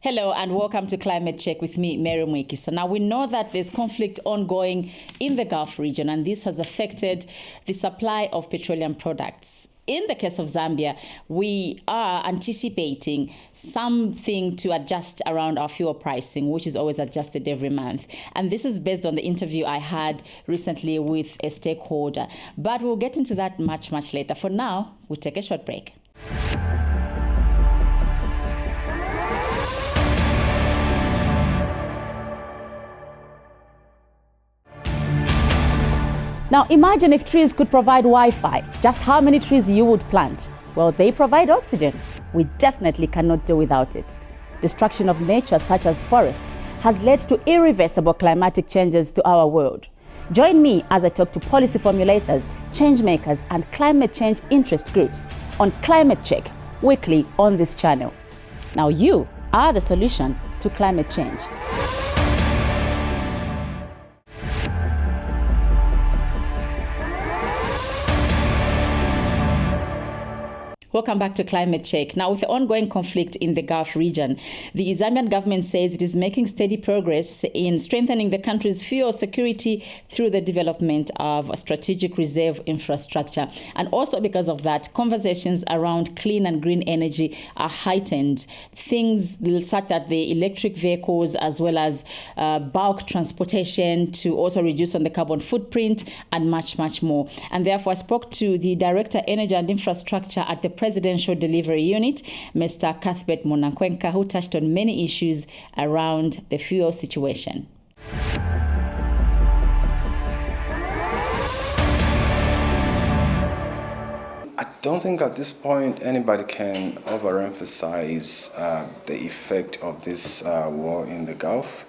Hello and welcome to Climate Check with me, Mary Mwiikisa. Now we know that there's conflict ongoing in the Gulf region and this has affected the supply of petroleum products. In the case of Zambia, we are anticipating something to adjust around our fuel pricing, which is always adjusted every month. And this is based on the interview I had recently with a stakeholder. But we'll get into that much later. For now, we'll take a short break. Now imagine if trees could provide Wi-Fi, just how many trees you would plant? Well, they provide oxygen. We definitely cannot do without it. Destruction of nature such as forests has led to irreversible climatic changes to our world. Join me as I talk to policy formulators, change makers and climate change interest groups on Climate Check, weekly on this channel. Now you are the solution to climate change. Welcome back to Climate Check. Now, with the ongoing conflict in the Gulf region, the Zambian government says it is making steady progress in strengthening the country's fuel security through the development of strategic reserve infrastructure. And also because of that, conversations around clean and green energy are heightened. Things such as the electric vehicles as well as bulk transportation to also reduce on the carbon footprint and much more. And therefore, I spoke to the Director, Energy and Infrastructure at the Presidential Delivery Unit, Mr. Cuthbert Munankwenka, who touched on many issues around the fuel situation. I don't think at this point anybody can overemphasize the effect of this war in the Gulf.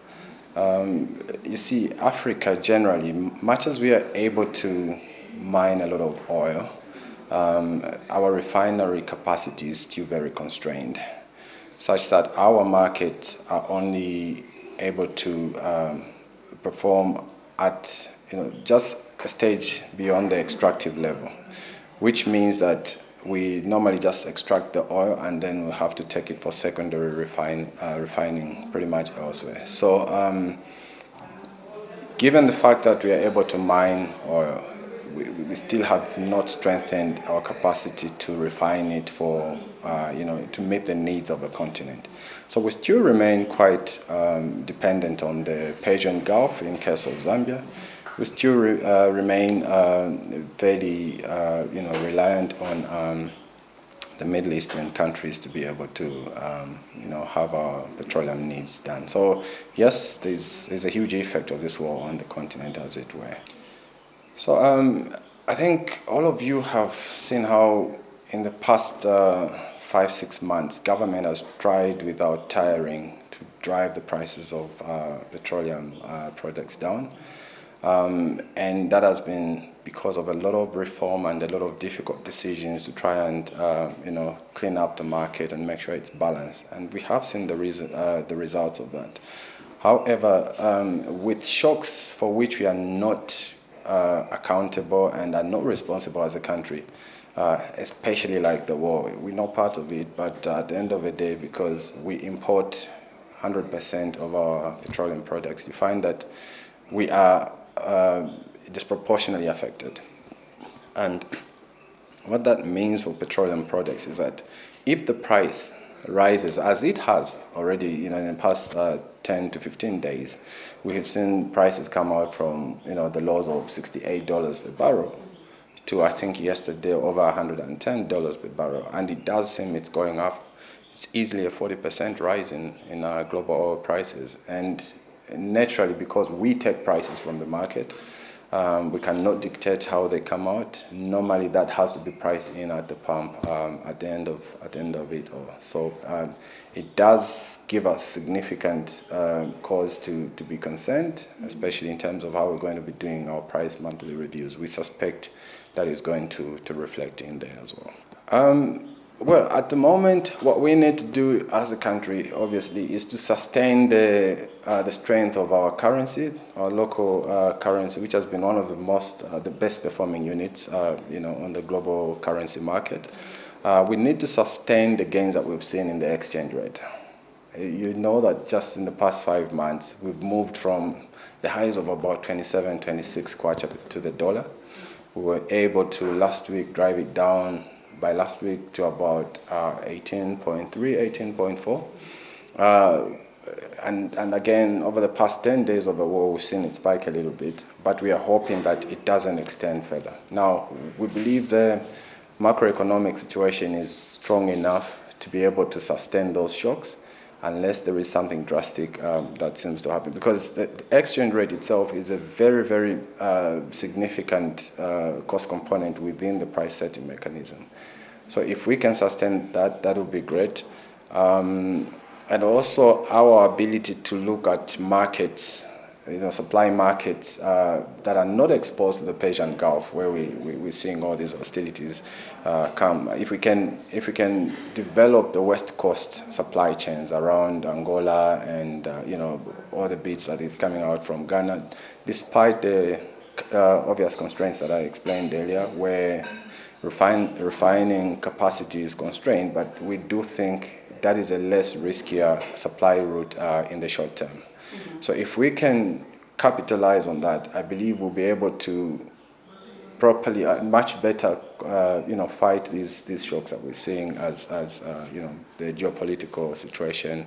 You see, Africa generally, much as we are able to mine a lot of oil, our refinery capacity is still very constrained, such that our markets are only able to perform at just a stage beyond the extractive level, which means that we normally just extract the oil and then we have to take it for secondary refining pretty much elsewhere. So given the fact that we are able to mine oil, we still have not strengthened our capacity to refine it for, to meet the needs of the continent. So we still remain quite dependent on the Persian Gulf in case of Zambia. We still remain very, reliant on the Middle Eastern countries to be able to, have our petroleum needs done. So yes, there's a huge effect of this war on the continent, as it were. So I think all of you have seen how in the past 5-6 months, government has tried without tiring to drive the prices of petroleum products down. And that has been because of a lot of reform and a lot of difficult decisions to try and clean up the market and make sure it's balanced. And we have seen the results of that. However, with shocks for which we are not accountable and are not responsible as a country, especially like the war. We're not part of it, but at the end of the day, because we import 100% of our petroleum products, you find that we are disproportionately affected. And what that means for petroleum products is that if the price rises, as it has already, in the past 10 to 15 days, we have seen prices come out from, the lows of $68 per barrel to, I think, yesterday over $110 per barrel. And it does seem it's going up. It's easily a 40% rise in global oil prices. And naturally, because we take prices from the market, we cannot dictate how they come out. Normally, that has to be priced in at the pump at the end of it all. So it does give us significant cause to be concerned, especially in terms of how we're going to be doing our price monthly reviews. We suspect that is going to reflect in there as well. Well, at the moment, what we need to do as a country, obviously, is to sustain the strength of our currency, our local currency, which has been one of the best performing units, on the global currency market. We need to sustain the gains that we've seen in the exchange rate. You know that just in the past 5 months, we've moved from the highs of about 27, 26 kwacha to the dollar. We were able to last week drive it down by last week to about 18.3, 18.4. And again, over the past 10 days of the war, we've seen it spike a little bit, but we are hoping that it doesn't extend further. Now, we believe the macroeconomic situation is strong enough to be able to sustain those shocks unless there is something drastic that seems to happen. Because the exchange rate itself is a very, very significant cost component within the price setting mechanism. So if we can sustain that, that would be great. And also our ability to look at markets, supply markets that are not exposed to the Persian Gulf, where we're seeing all these hostilities come. If we can develop the West Coast supply chains around Angola and all the bits that is coming out from Ghana, despite the obvious constraints that I explained earlier, where refining capacity is constrained, but we do think that is a less riskier supply route in the short term. Mm-hmm. So if we can capitalize on that, I believe we'll be able to properly, much better, fight these shocks that we're seeing as the geopolitical situation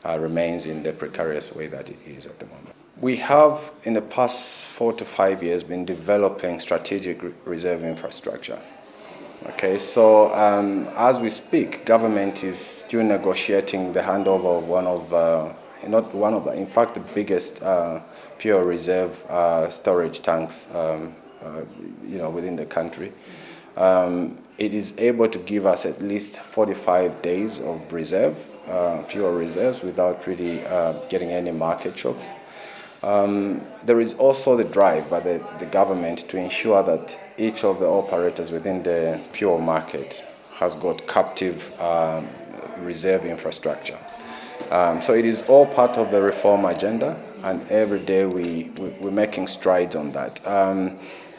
remains in the precarious way that it is at the moment. We have, in the past 4 to 5 years, been developing strategic reserve infrastructure. Okay, so as we speak, government is still negotiating the handover of in fact, the biggest pure reserve storage tanks, within the country. It is able to give us at least 45 days of reserve, fuel reserves, without really getting any market shocks. There is also the drive by the government to ensure that each of the operators within the fuel market has got captive reserve infrastructure. So it is all part of the reform agenda, and every day we're making strides on that.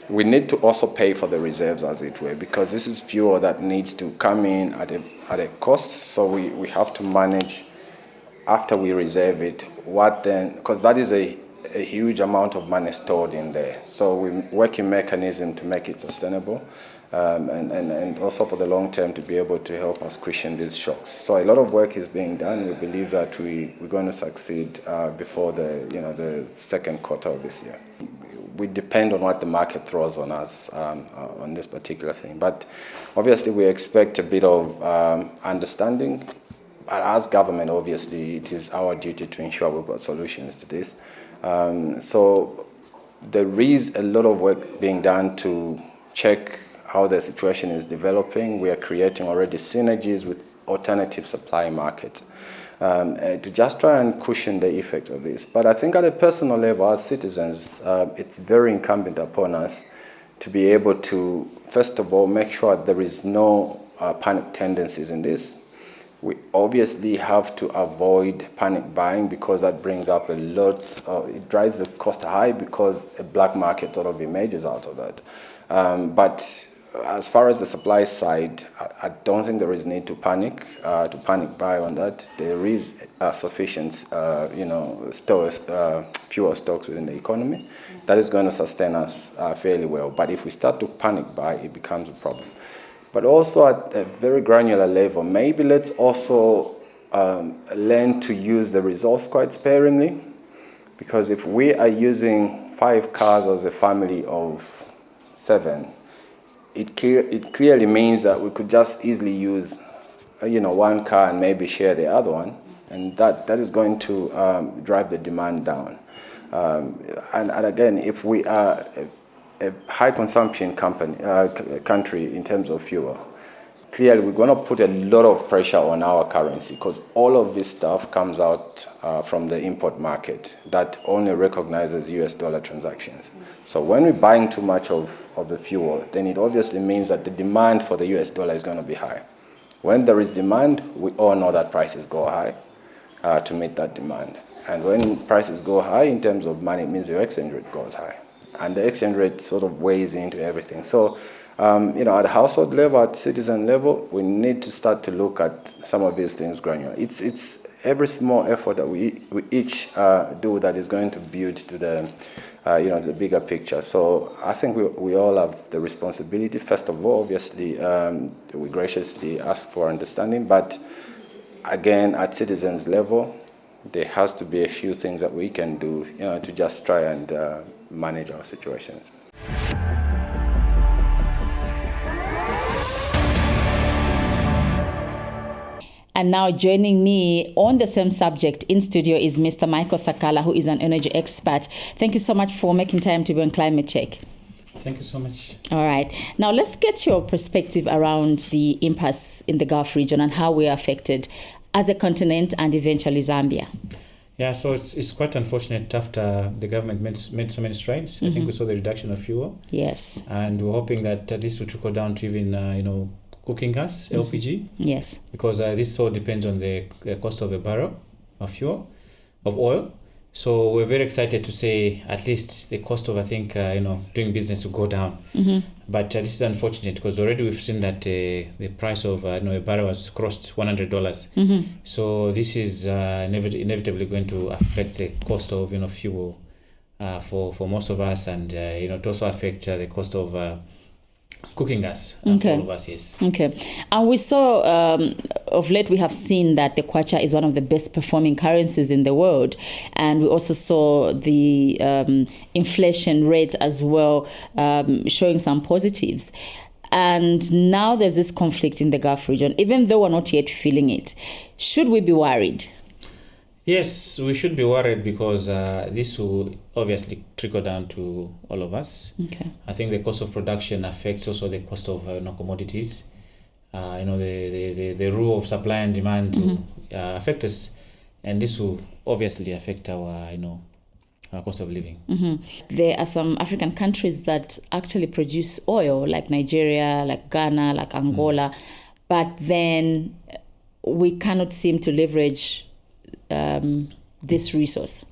We need to also pay for the reserves, as it were, because this is fuel that needs to come in at a cost, so we have to manage after we reserve it, what then, because that is a huge amount of money stored in there. So we're working mechanism to make it sustainable, and also for the long term to be able to help us cushion these shocks. So a lot of work is being done. We believe that we're going to succeed before the second quarter of this year. We depend on what the market throws on us on this particular thing. But obviously we expect a bit of understanding. As government, obviously, it is our duty to ensure we've got solutions to this. So there is a lot of work being done to check how the situation is developing. We are creating already synergies with alternative supply markets to just try and cushion the effect of this. But I think at a personal level, as citizens, it's very incumbent upon us to be able to, first of all, make sure there is no panic tendencies in this. We obviously have to avoid panic buying, because that brings up a lot, it drives the cost high, because a black market sort of emerges out of that. But as far as the supply side, I don't think there is need to panic buy on that. There is sufficient, stores, fuel stocks within the economy that is going to sustain us fairly well. But if we start to panic buy, it becomes a problem. But also at a very granular level, maybe let's also learn to use the resource quite sparingly, because if we are using 5 cars as a family of 7, it clearly means that we could just easily use, 1 car and maybe share the other one, and that is going to drive the demand down. And again, if we are a high consumption country in terms of fuel, clearly we're going to put a lot of pressure on our currency, because all of this stuff comes out from the import market that only recognizes US dollar transactions. So when we're buying too much of the fuel, then it obviously means that the demand for the US dollar is going to be high. When there is demand, we all know that prices go high to meet that demand. And when prices go high in terms of money, it means your exchange rate goes high. And the exchange rate sort of weighs into everything. So, at the household level, at citizen level, we need to start to look at some of these things granular. It's every small effort that we each do that is going to build to the the bigger picture. So I think we all have the responsibility. First of all, obviously, we graciously ask for understanding, but again, at citizens level, there has to be a few things that we can do, to just try and manage our situations. And now joining me on the same subject in studio is Mr. Michael Sakala, who is an energy expert. Thank you so much for making time to be on Climate Check. Thank you so much. All right. Now let's get your perspective around the impasse in the Gulf region and how we are affected as a continent and eventually Zambia. Yeah, so it's quite unfortunate after the government made so many strides. I think we saw the reduction of fuel. Yes. And we're hoping that this will trickle down to even, cooking gas, LPG. Yes. Because this all depends on the cost of a barrel of oil. So we're very excited to say at least the cost of, doing business will go down. But this is unfortunate because already we've seen that the price of a barrel has crossed $100. So this is inevitably going to affect the cost of fuel for most of us, and to also affect the cost of cooking gas for all of us, yes. Okay. And we saw, of late, we have seen that the kwacha is one of the best performing currencies in the world. And we also saw the inflation rate as well, showing some positives. And now there's this conflict in the Gulf region, even though we're not yet feeling it. Should we be worried? Yes, we should be worried because this will obviously trickle down to all of us. Okay. I think the cost of production affects also the cost of commodities. The rule of supply and demand will affect us, and this will obviously affect our cost of living. There are some African countries that actually produce oil, like Nigeria, like Ghana, like Angola, but then we cannot seem to leverage this resource.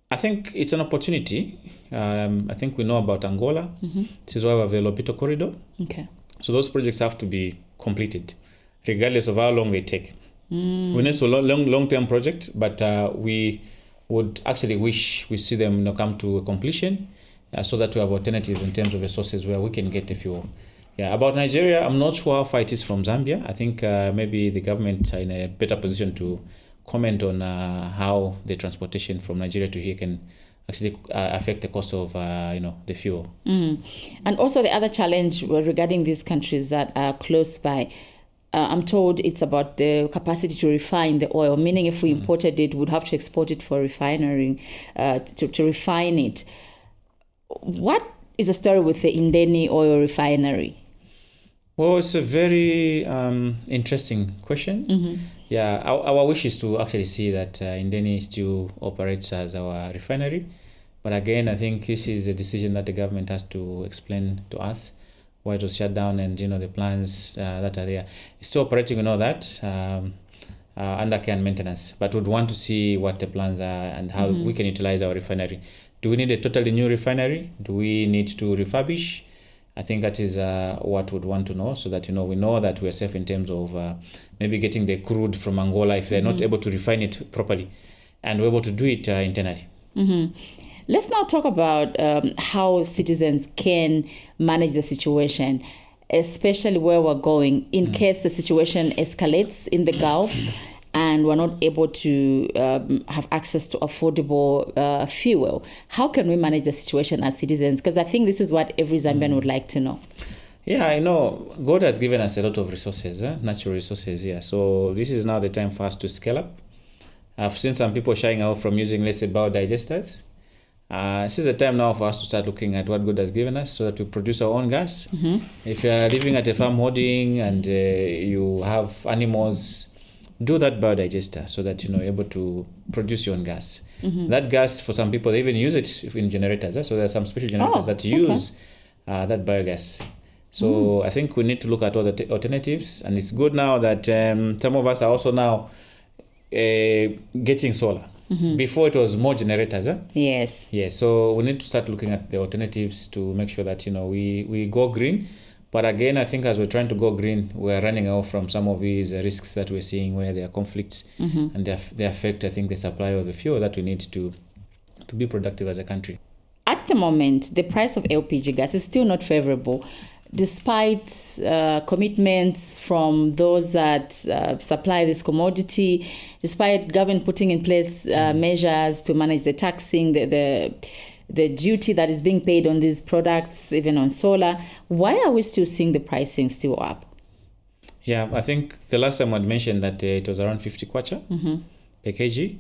I think it's an opportunity. I think we know about Angola. This is why we have the Lobito corridor. Okay. So those projects have to be completed, regardless of how long they take. We know it's a long-term project, but we would actually wish we see them come to a completion, so that we have alternatives in terms of resources where we can get the fuel. Yeah, about Nigeria, I'm not sure how far it is from Zambia. I think maybe the government are in a better position to comment on how the transportation from Nigeria to here can actually affect the cost of the fuel. And also the other challenge regarding these countries that are close by, I'm told it's about the capacity to refine the oil, meaning if we imported it, we'd have to export it for refinery, to refine it. What is the story with the Ndeni oil refinery? Well, it's a very interesting question. Yeah, our wish is to actually see that Ndeni still operates as our refinery. But again, I think this is a decision that the government has to explain to us why it was shut down and the plans that are there. It's still operating and all that under care and maintenance, but would want to see what the plans are and how we can utilize our refinery. Do we need a totally new refinery? Do we need to refurbish? I think that is what we'd want to know, so that we know that we're safe in terms of maybe getting the crude from Angola if they're not able to refine it properly, and we're able to do it internally. Let's now talk about how citizens can manage the situation, especially where we're going in case the situation escalates in the Gulf and we're not able to have access to affordable fuel. How can we manage the situation as citizens? Because I think this is what every Zambian would like to know. Yeah, I know. God has given us a lot of resources, natural resources here. So this is now the time for us to scale up. I've seen some people shying out from using, let's say, biodigesters. This is the time now for us to start looking at what God has given us so that we produce our own gas. If you are living at a farm holding and you have animals, do that biodigester so that you're able to produce your own gas. That gas, for some people, they even use it in generators. So there are some special generators that use that biogas. So I think we need to look at all the alternatives. And it's good now that some of us are also now getting solar. Before it was more generators. Yes. Yeah, so we need to start looking at the alternatives to make sure that we go green, But again, I think as we're trying to go green, we're running out from some of these risks that we're seeing where there are conflicts and they affect, I think, the supply of the fuel that we need to be productive as a country. At the moment, the price of LPG gas is still not favorable, despite commitments from those that supply this commodity, despite government putting in place measures to manage the taxing, the duty that is being paid on these products, even on solar. Why are we still seeing the pricing still up? Yeah, I think the last time I'd mentioned that it was around 50 kwacha per kg.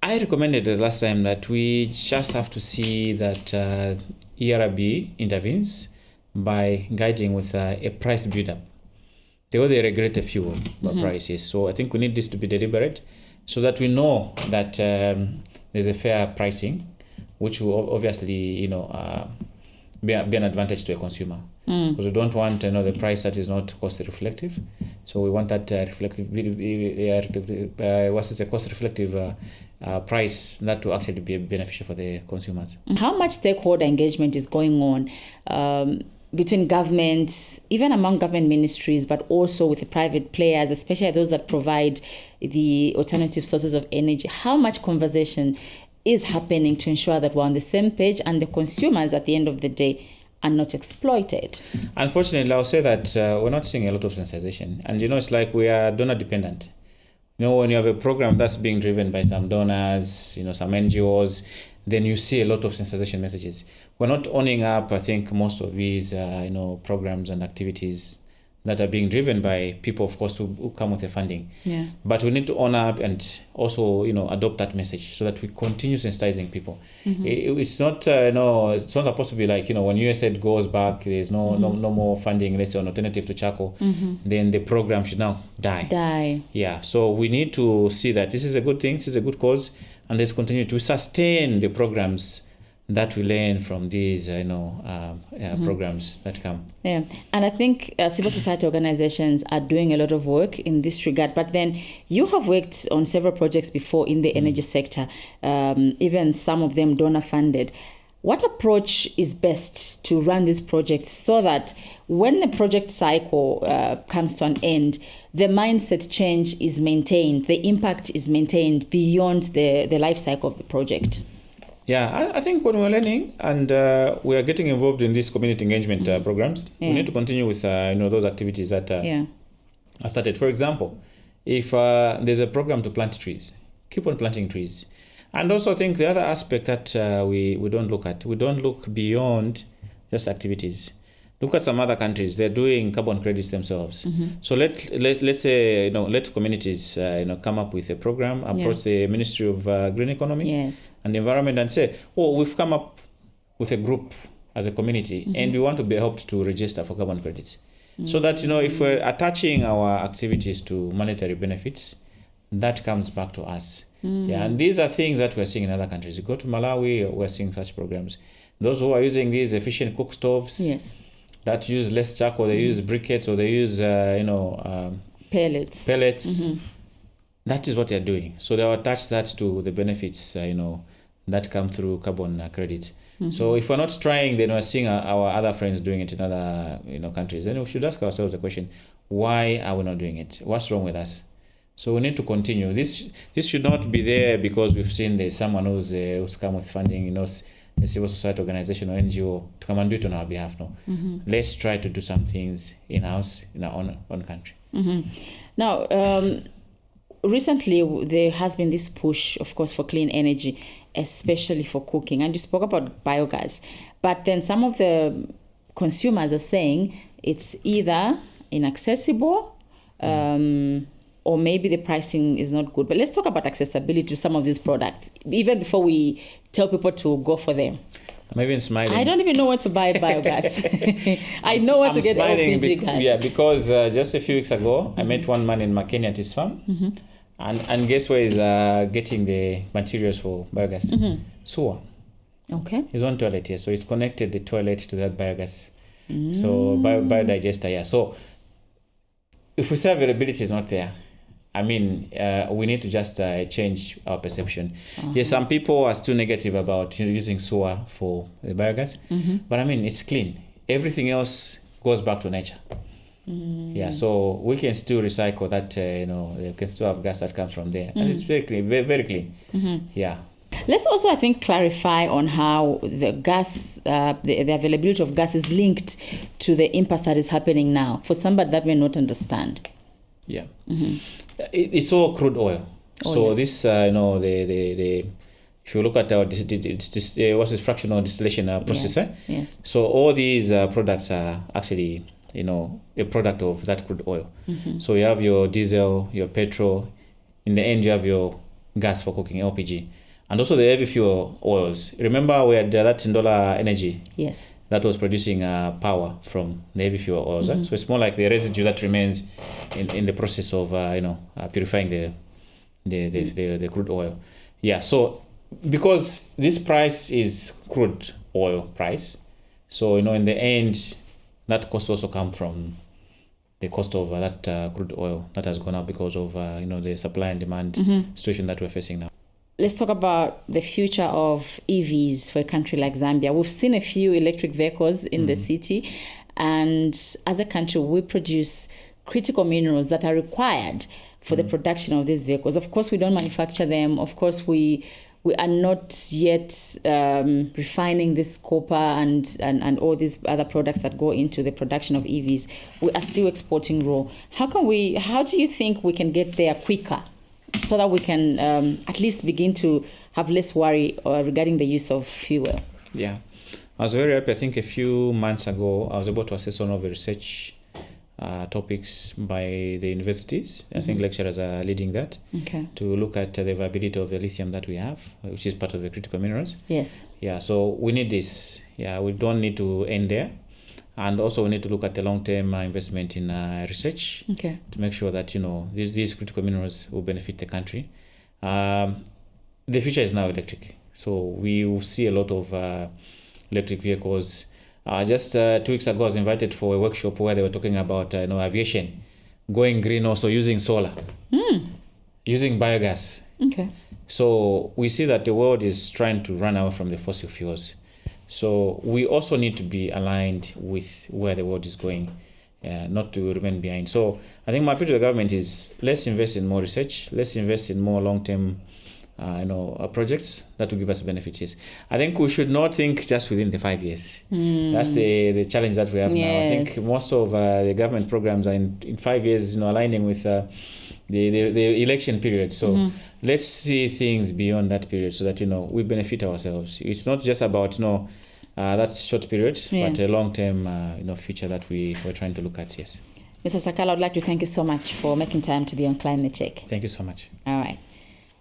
I recommended the last time that we just have to see that ERB intervenes by guiding with a price build-up. They regulate the fuel prices. So I think we need this to be deliberate so that we know that there's a fair pricing, which will obviously, be an advantage to a consumer. Because we don't want the price that is not cost reflective. So we want that cost reflective price that to actually be beneficial for the consumers. How much stakeholder engagement is going on between government, even among government ministries, but also with the private players, especially those that provide the alternative sources of energy? How much conversation is happening to ensure that we're on the same page and the consumers at the end of the day are not exploited? Unfortunately, I'll say that we're not seeing a lot of sensitization. And it's like we are donor dependent. When you have a program that's being driven by some donors, some NGOs, then you see a lot of sensitization messages. We're not owning up, I think, most of these, programs and activities that are being driven by people, of course, who come with the funding. Yeah. But we need to own up and also, adopt that message so that we continue sensitizing people. It's not, it's not supposed to be like, when USAID goes back, there's no more funding, let's say, an alternative to charcoal, then the program should now die. Yeah. So we need to see that this is a good thing, this is a good cause, and let's continue to sustain the programs that we learn from these, programs that come. Yeah, and I think civil society organizations are doing a lot of work in this regard. But then you have worked on several projects before in the energy sector, even some of them donor funded. What approach is best to run these projects so that when the project cycle comes to an end, the mindset change is maintained, the impact is maintained beyond the life cycle of the project? Yeah, I think when we're learning and we are getting involved in these community engagement programs, we need to continue with those activities that are started. For example, if there's a program to plant trees, keep on planting trees. And also I think the other aspect that we don't look at, we don't look beyond just activities. Look at some other countries; they're doing carbon credits themselves. So let's say let communities come up with a program, approach the Ministry of Green Economy and Environment, and say, we've come up with a group as a community, and we want to be helped to register for carbon credits, so that if we're attaching our activities to monetary benefits, that comes back to us. Yeah, and these are things that we're seeing in other countries. You go to Malawi, we're seeing such programs. Those who are using these efficient cook stoves. That use less charcoal, they use briquettes, or they use, pellets. That is what they're doing. So they'll attach that to the benefits, that come through carbon credit. So if we're not trying, then we're seeing our other friends doing it in other, countries. Then we should ask ourselves the question: why are we not doing it? What's wrong with us? So we need to continue. This should not be there because we've seen there's someone who's come with funding, a civil society organization or NGO to come and do it on our behalf. No, let's try to do some things in-house in our own country. Now, recently there has been this push, of course, for clean energy, especially for cooking. And you spoke about biogas, but then some of the consumers are saying it's either inaccessible, or maybe the pricing is not good. But let's talk about accessibility to some of these products, even before we tell people to go for them. I'm even smiling. I don't even know where to buy biogas. I know where to get LPG gas. Yeah, because just a few weeks ago, I met one man in Makeni at his farm. And guess where he's getting the materials for biogas? Sewer. Okay. His own toilet here. So he's connected the toilet to that biogas. So biodigester, yeah. So if we say availability is not there, we need to just change our perception. Yes, some people are still negative about using sewer for the biogas, but it's clean. everything else goes back to nature. Yeah, so we can still recycle that, we can still have gas that comes from there. And it's very clean, very, very clean. Yeah. Let's also, I think, clarify on how the gas, the availability of gas is linked to the impasse that is happening now, for somebody that may not understand. Yeah. It's all crude oil. This, if you look at our what's this fractional distillation process, Yes. So all these products are actually, a product of that crude oil. So you have your diesel, your petrol. In the end, you have your gas for cooking, LPG. And also the heavy fuel oils. Remember we had that $10 energy Yes. that was producing power from the heavy fuel oils. So it's more like the residue that remains in the process of purifying the crude oil. Yeah, so because this price is crude oil price, so in the end that cost also come from the cost of that crude oil that has gone up because of the supply and demand situation that we're facing now. Let's talk about the future of EVs for a country like Zambia. We've seen a few electric vehicles in the city, and as a country, we produce critical minerals that are required for the production of these vehicles. Of course, we don't manufacture them. Of course, we are not yet refining this copper and all these other products that go into the production of EVs. We are still exporting raw. How do you think we can get there quicker, so that we can at least begin to have less worry regarding the use of fuel? Yeah, I was very happy. I think a few months ago, I was able to assess one of the research topics by the universities. I think lecturers are leading that to look at the viability of the lithium that we have, which is part of the critical minerals. Yes. Yeah, so we need this. Yeah, we don't need to end there. And also we need to look at the long-term investment in research to make sure that, these critical minerals will benefit the country. The future is now electric. So we will see a lot of electric vehicles. Just 2 weeks ago, I was invited for a workshop where they were talking about aviation, going green, also using solar, using biogas. Okay. So we see that the world is trying to run away from the fossil fuels. So we also need to be aligned with where the world is going, not to remain behind. So I think my appeal to the government is let's invest in more research, let's invest in more long-term projects that will give us benefits. I think we should not think just within the 5 years. That's the challenge that we have now. I think most of the government programs are in 5 years, aligning with the election period. So let's see things beyond that period so that, we benefit ourselves. It's not just about, that short period, but a long-term, future that we're trying to look at, yes. Mr. Sakala, I'd like to thank you so much for making time to be on Climate Check. Thank you so much. All right.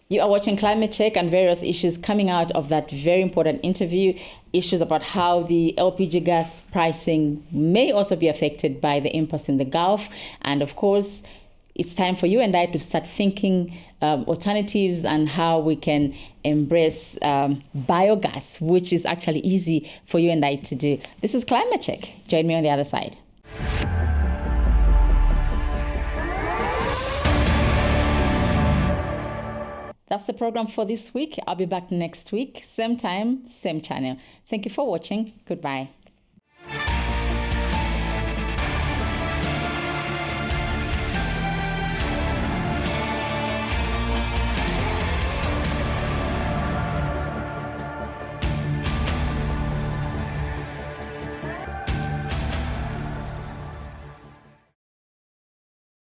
You are watching Climate Check, and various issues coming out of that very important interview. Issues about how the LPG gas pricing may also be affected by the impasse in the Gulf. And of course, it's time for you and I to start thinking alternatives and how we can embrace biogas, which is actually easy for you and I to do. This is Climate Check. Join me on the other side. That's the program for this week. I'll be back next week, same time, same channel. Thank you for watching. Goodbye.